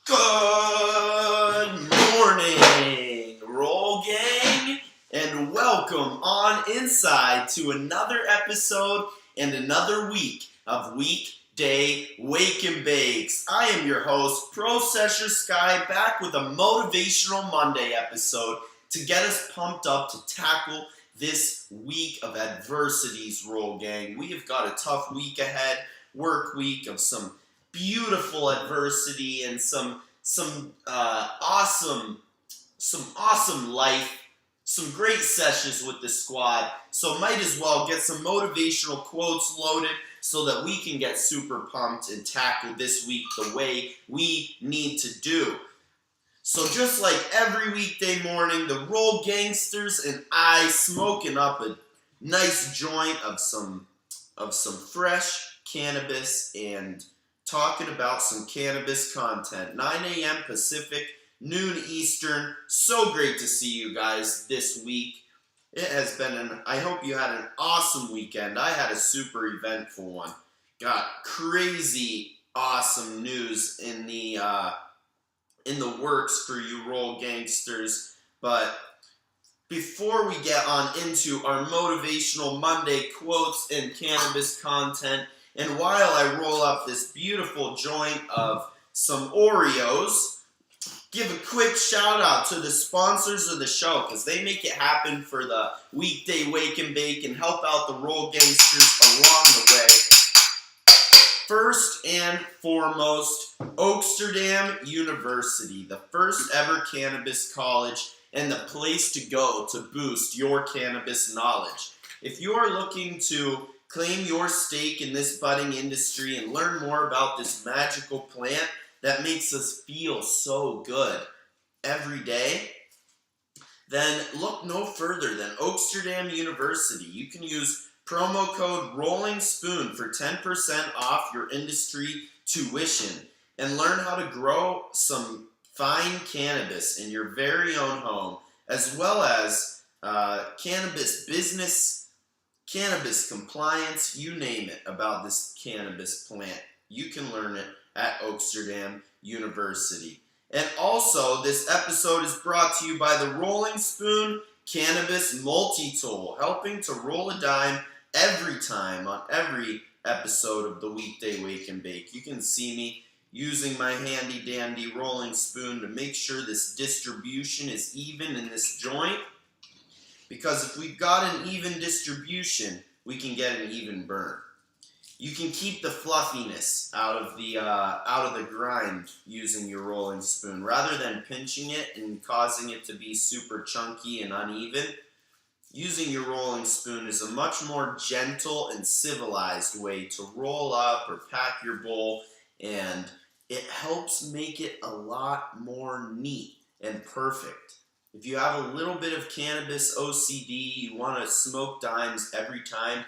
Good morning, Roll Gang, and welcome on inside to another episode and another week of Weekday Wake and Bakes. I am your host, Processor Sky, back with a motivational Monday episode to get us pumped up to tackle this week of adversities, Roll Gang. We have got a tough week ahead, work week of some beautiful adversity and some awesome life, some great sessions with the squad. So might as well get some motivational quotes loaded so that we can get super pumped and tackle this week the way we need to do. So just like every weekday morning, the Roll Gangsters and I smoking up a nice joint of some fresh cannabis and talking about some cannabis content. 9 a.m. Pacific, noon Eastern. So great to see you guys this week. It has been I hope you had an awesome weekend. I had a super eventful one. Got crazy awesome news in the works for you Roll Gangsters. But before we get on into our motivational Monday quotes and cannabis content, and while I roll up this beautiful joint of some Oreos, give a quick shout out to the sponsors of the show because they make it happen for the Weekday Wake and Bake and help out the Roll Gangsters along the way. First and foremost, WWnB University, the first ever cannabis college and the place to go to boost your cannabis knowledge. If you are looking to claim your stake in this budding industry and learn more about this magical plant that makes us feel so good every day, then look no further than WWnB University. You can use promo code ROLLINGSPOON for 10% off your industry tuition and learn how to grow some fine cannabis in your very own home, as well as cannabis business, cannabis compliance, you name it about this cannabis plant. You can learn it at WWnB University. And also, this episode is brought to you by the Rolling Spoon Cannabis Multi-Tool, helping to roll a dime every time on every episode of the Weekday Wake and Bake. You can see me using my handy-dandy rolling spoon to make sure this distribution is even in this joint. Because if we've got an even distribution, we can get an even burn. You can keep the fluffiness out of the grind using your rolling spoon. Rather than pinching it and causing it to be super chunky and uneven, using your rolling spoon is a much more gentle and civilized way to roll up or pack your bowl, and it helps make it a lot more neat and perfect. If you have a little bit of cannabis OCD, you want to smoke dimes every time,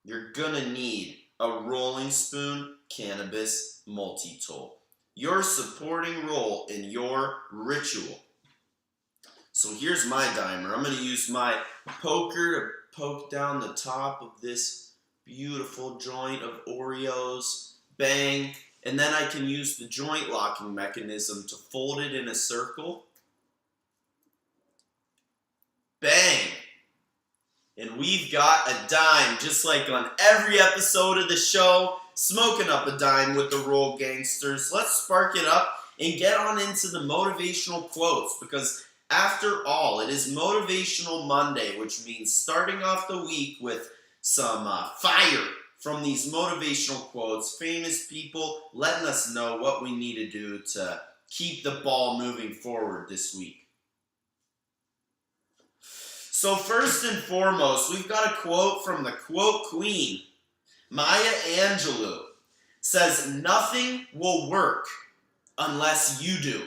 you're gonna need a Rolling Spoon Cannabis Multi-Tool. Your supporting role in your ritual. So here's my dimer. I'm gonna use my poker to poke down the top of this beautiful joint of Oreos. Bang. And then I can use the joint locking mechanism to fold it in a circle. Bang! And we've got a dime, just like on every episode of the show, smoking up a dime with the Roll Gangsters. Let's spark it up and get on into the motivational quotes, because after all, it is Motivational Monday, which means starting off the week with some fire from these motivational quotes, famous people letting us know what we need to do to keep the ball moving forward this week. So first and foremost, we've got a quote from the quote queen, Maya Angelou. Says, nothing will work unless you do.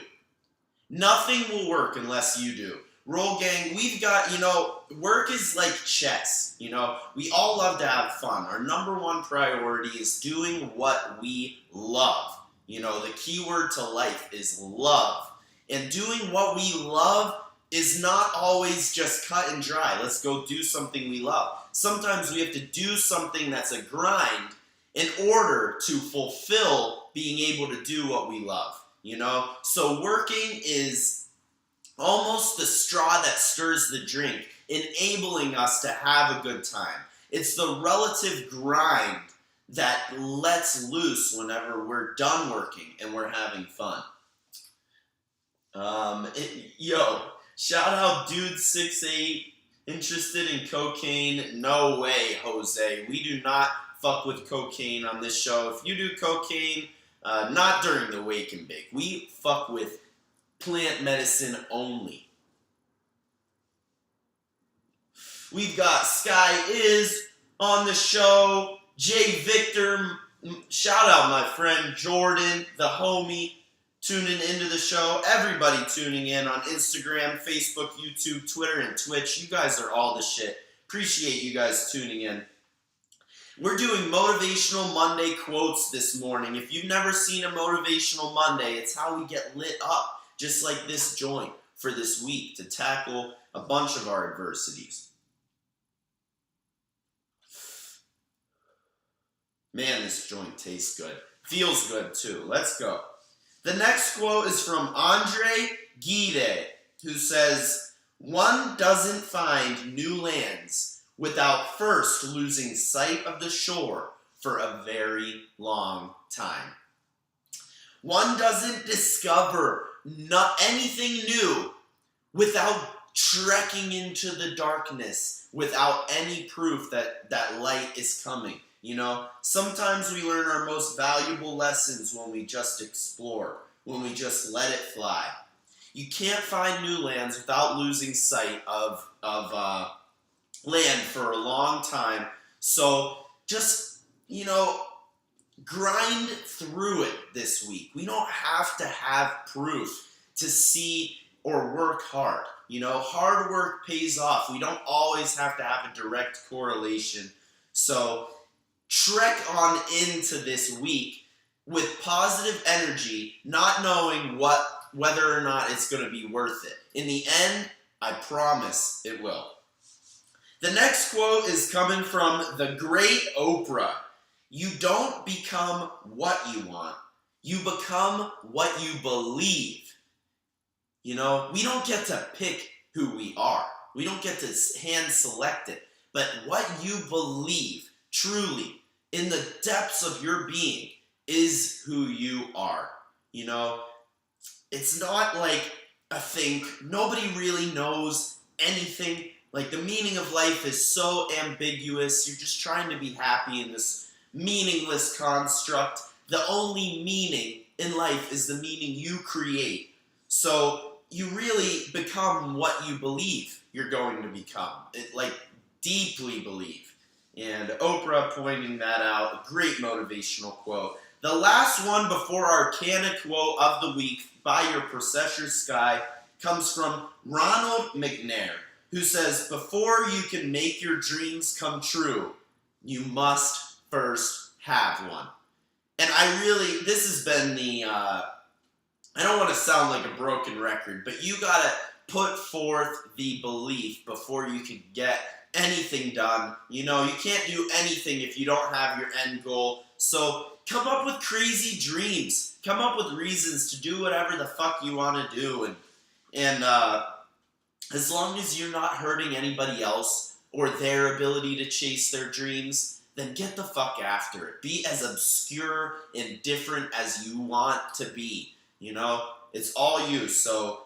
Nothing will work unless you do. Roll Gang, we've got, work is like chess. We all love to have fun. Our number one priority is doing what we love. The key word to life is love. And doing what we love is not always just cut and dry. Let's go do something we love. Sometimes we have to do something that's a grind in order to fulfill being able to do what we love, you know? So working is almost the straw that stirs the drink, enabling us to have a good time. It's the relative grind that lets loose whenever we're done working and we're having fun. Shout out Dude68, interested in cocaine? No way, Jose. We do not fuck with cocaine on this show. If you do cocaine, not during the wake and bake. We fuck with plant medicine only. We've got Sky Is on the show. Jay Victor, shout out my friend Jordan, the homie, tuning into the show. Everybody tuning in on Instagram, Facebook, YouTube, Twitter, and Twitch. You guys are all the shit. Appreciate you guys tuning in. We're doing Motivational Monday quotes this morning. If you've never seen a Motivational Monday, it's how we get lit up, just like this joint for this week, to tackle a bunch of our adversities. Man, this joint tastes good. Feels good, too. Let's go. The next quote is from Andre Gide, who says, "One doesn't find new lands without first losing sight of the shore for a very long time." One doesn't discover anything new without trekking into the darkness, without any proof that light is coming. You know, sometimes we learn our most valuable lessons when we just explore, when we just let it fly. You can't find new lands without losing sight of land for a long time. So just, grind through it this week. We don't have to have proof to see or work hard. Hard work pays off. We don't always have to have a direct correlation. So trek on into this week with positive energy, not knowing whether or not it's going to be worth it. In the end, I promise it will. The next quote is coming from the great Oprah. "You don't become what you want. You become what you believe." We don't get to pick who we are. We don't get to hand select it. But what you believe, truly, in the depths of your being, is who you are. It's not like a thing. Nobody really knows anything. Like, the meaning of life is so ambiguous. You're just trying to be happy in this meaningless construct. The only meaning in life is the meaning you create. So you really become what you believe you're going to become. Deeply believe. And Oprah pointing that out, a great motivational quote. The last one before our Canna quote of the week by your Processor Sky comes from Ronald McNair, who says, "Before you can make your dreams come true, you must first have one." And this has been I don't want to sound like a broken record, but you gotta put forth the belief before you can get anything done. You can't do anything if you don't have your end goal. So come up with crazy dreams. Come up with reasons to do whatever the fuck you want to do. And as long as you're not hurting anybody else or their ability to chase their dreams, then get the fuck after it. Be as obscure and different as you want to be. It's all you. So,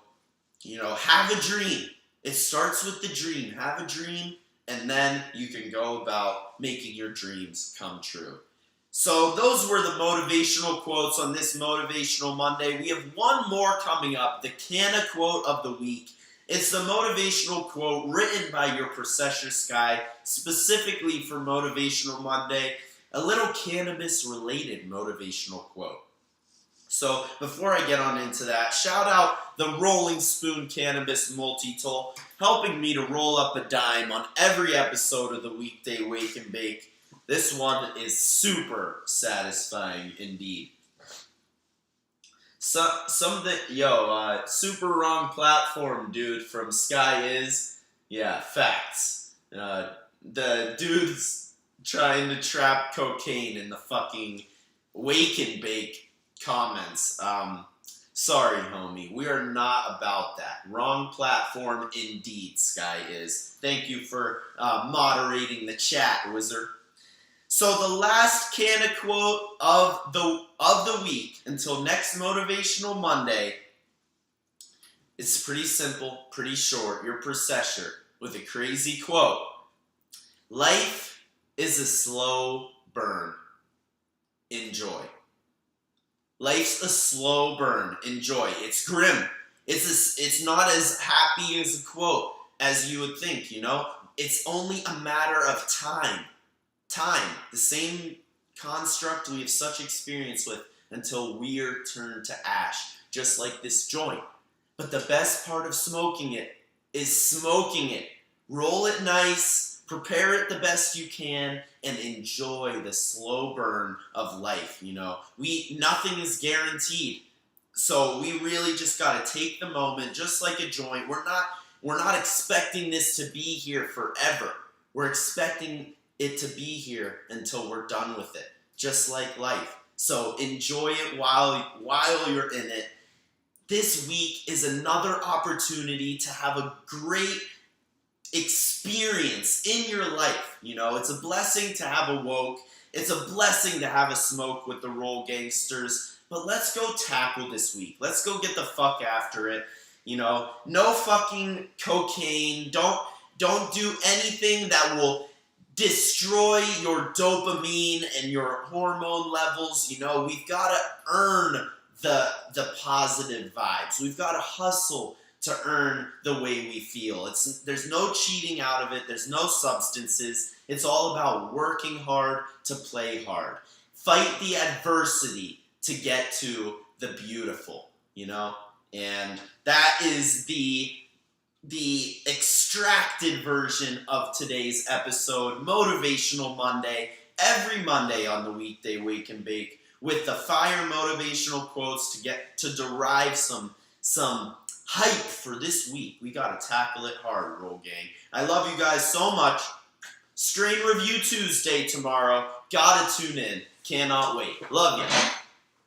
have a dream. It starts with the dream. Have a dream. And then you can go about making your dreams come true. So those were the motivational quotes on this Motivational Monday. We have one more coming up, the Canna quote of the week. It's the motivational quote written by your Processor Sky, specifically for Motivational Monday, a little cannabis-related motivational quote. So before I get on into that, shout out the Rolling Spoon Cannabis Multi-Tool, helping me to roll up a dime on every episode of the Weekday Wake and Bake. This one is super satisfying indeed. Super wrong platform, dude, from Sky Is. Yeah, facts. The dude's trying to trap cocaine in the fucking Wake and Bake comments. Sorry, homie. We are not about that. Wrong platform indeed, Sky is. Thank you for moderating the chat, wizard. So the last Canna quote of the week until next Motivational Monday. It's pretty simple, pretty short. Your processor with a crazy quote. Life is a slow burn. Enjoy. Life's a slow burn. Enjoy. It's grim. It's not as happy as a quote as you would think, you know? It's only a matter of time. Time. The same construct we have such experience with until we're turned to ash, just like this joint. But the best part of smoking it is smoking it. Roll it nice, prepare it the best you can, and enjoy the slow burn of life, you know. Nothing is guaranteed. So we really just gotta take the moment, just like a joint. We're not expecting this to be here forever. We're expecting it to be here until we're done with it, just like life. So enjoy it while you're in it. This week is another opportunity to have a great experience in your life. You know, it's a blessing to have a woke. It's a blessing to have a smoke with the Roll Gangsters. But let's go tackle this week. Let's go get the fuck after it. You know, no fucking cocaine. Don't do anything that will destroy your dopamine and your hormone levels. You know, we've got to earn the positive vibes. We've got to hustle to earn the way we feel. There's no cheating out of it. There's no substances. It's all about working hard to play hard. Fight the adversity to get to the beautiful, you know? And that is the extracted version of today's episode, Motivational Monday, every Monday on the Weekday Wake and Bake, with the fire motivational quotes to derive some hype for this week. We gotta tackle it hard, Roll Gang. I love you guys so much. Strain Review Tuesday tomorrow. Gotta tune in. Cannot wait. Love you.